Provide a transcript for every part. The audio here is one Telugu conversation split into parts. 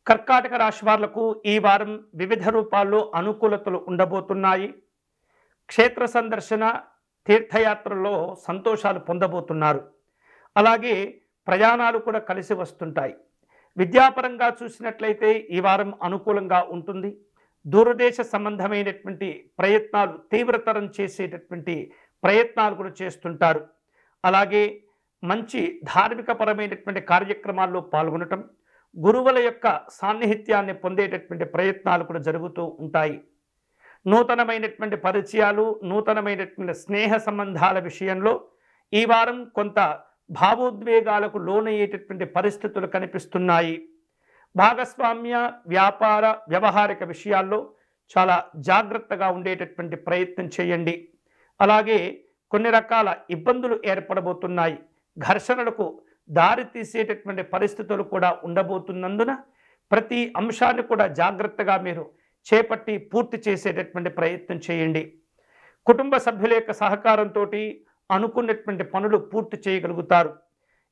కర్కాటక రాశి వాళ్లకు ఈ వారం వివిధ రూపాల్లో అనుకూలతలు ఉండబోతున్నాయి. క్షేత్ర సందర్శన, తీర్థయాత్రల్లో సంతోషాలు పొందబోతున్నారు. అలాగే ప్రయాణాలు కూడా కలిసి వస్తుంటాయి. విద్యాపరంగా చూసినట్లయితే ఈ వారం అనుకూలంగా ఉంటుంది. దూరదేశ సంబంధమైనటువంటి ప్రయత్నాలు తీవ్రతరం చేసేటటువంటి ప్రయత్నాలు కూడా చేస్తుంటారు. అలాగే మంచి ధార్మికపరమైనటువంటి కార్యక్రమాల్లో పాల్గొనటం, గురువుల యొక్క సాన్నిహిత్యాన్ని పొందేటటువంటి ప్రయత్నాలు కూడా జరుగుతూ ఉంటాయి. నూతనమైనటువంటి పరిచయాలు, నూతనమైనటువంటి స్నేహ సంబంధాల విషయంలో ఈ వారం కొంత భావోద్వేగాలకు లోనయ్యేటటువంటి పరిస్థితులు కనిపిస్తున్నాయి. భాగస్వామ్య, వ్యాపార, వ్యవహారిక విషయాల్లో చాలా జాగ్రత్తగా ఉండేటటువంటి ప్రయత్నం చేయండి. అలాగే కొన్ని రకాల ఇబ్బందులు ఏర్పడబోతున్నాయి. ఘర్షణలకు దారి తీసేటటువంటి పరిస్థితులు కూడా ఉండబోతున్నందున ప్రతి అంశాన్ని కూడా జాగ్రత్తగా మీరు చేపట్టి పూర్తి చేసేటటువంటి ప్రయత్నం చేయండి. కుటుంబ సభ్యుల యొక్క సహకారంతో అనుకున్నటువంటి పనులు పూర్తి చేయగలుగుతారు.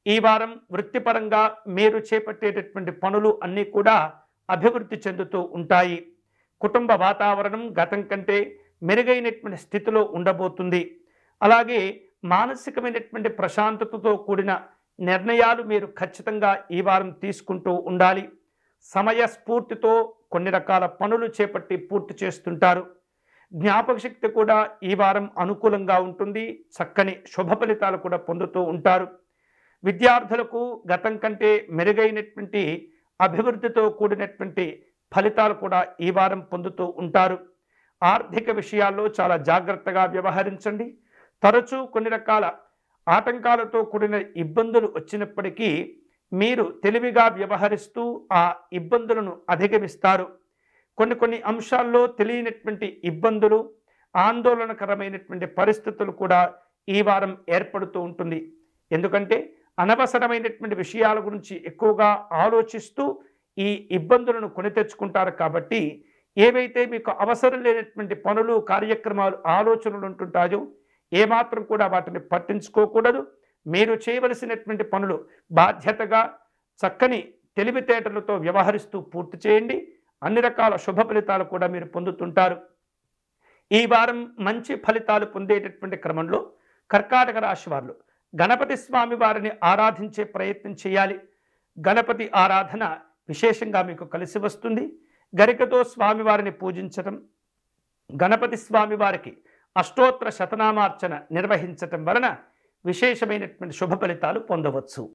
ఈ వారం వృత్తిపరంగా మీరు చేపట్టేటటువంటి పనులు అన్నీ కూడా అభివృద్ధి చెందుతూ ఉంటాయి. కుటుంబ వాతావరణం గతం కంటే మెరుగైనటువంటి స్థితిలో ఉండబోతుంది. అలాగే మానసికమైనటువంటి ప్రశాంతతతో కూడిన నిర్ణయాలు మీరు ఖచ్చితంగా ఈ వారం తీసుకుంటూ ఉండాలి. సమయస్ఫూర్తితో కొన్ని రకాల పనులు చేపట్టి పూర్తి చేస్తుంటారు. జ్ఞాపక శక్తి కూడా ఈ వారం అనుకూలంగా ఉంటుంది. చక్కని శుభ ఫలితాలు కూడా పొందుతూ ఉంటారు. విద్యార్థులకు గతం కంటే మెరుగైనటువంటి అభివృద్ధితో కూడినటువంటి ఫలితాలు కూడా ఈ వారం పొందుతూ ఉంటారు. ఆర్థిక విషయాల్లో చాలా జాగ్రత్తగా వ్యవహరించండి. తరచూ కొన్ని రకాల ఆటంకాలతో కూడిన ఇబ్బందులు వచ్చినప్పటికీ మీరు తెలివిగా వ్యవహరిస్తూ ఆ ఇబ్బందులను అధిగమిస్తారు. కొన్ని అంశాల్లో తెలియనటువంటి ఇబ్బందులు, ఆందోళనకరమైనటువంటి పరిస్థితులు కూడా ఈ వారం ఏర్పడుతూ ఉంటుంది. ఎందుకంటే అనవసరమైనటువంటి విషయాల గురించి ఎక్కువగా ఆలోచిస్తూ ఈ ఇబ్బందులను కొని తెచ్చుకుంటారు. కాబట్టి ఏవైతే మీకు అవసరం లేనటువంటి పనులు, కార్యక్రమాలు, ఆలోచనలు ఉంటుంటాయో ఏమాత్రం కూడా వాటిని పట్టించుకోకూడదు. మీరు చేయవలసినటువంటి పనులు బాధ్యతగా చక్కని తెలివితేటలతో వ్యవహరిస్తూ పూర్తి చేయండి. అన్ని రకాల శుభ ఫలితాలు కూడా మీరు పొందుతుంటారు. ఈ వారం మంచి ఫలితాలు పొందేటటువంటి క్రమంలో కర్కాటక రాశి వారు గణపతి స్వామి వారిని ఆరాధించే ప్రయత్నం చేయాలి. గణపతి ఆరాధన విశేషంగా మీకు కలిసి వస్తుంది. గరికతో స్వామివారిని పూజించటం, గణపతి స్వామి వారికి అష్టోత్తర శతనామార్చన నిర్వహించటం వలన విశేషమైనటువంటి శుభ ఫలితాలు పొందవచ్చు.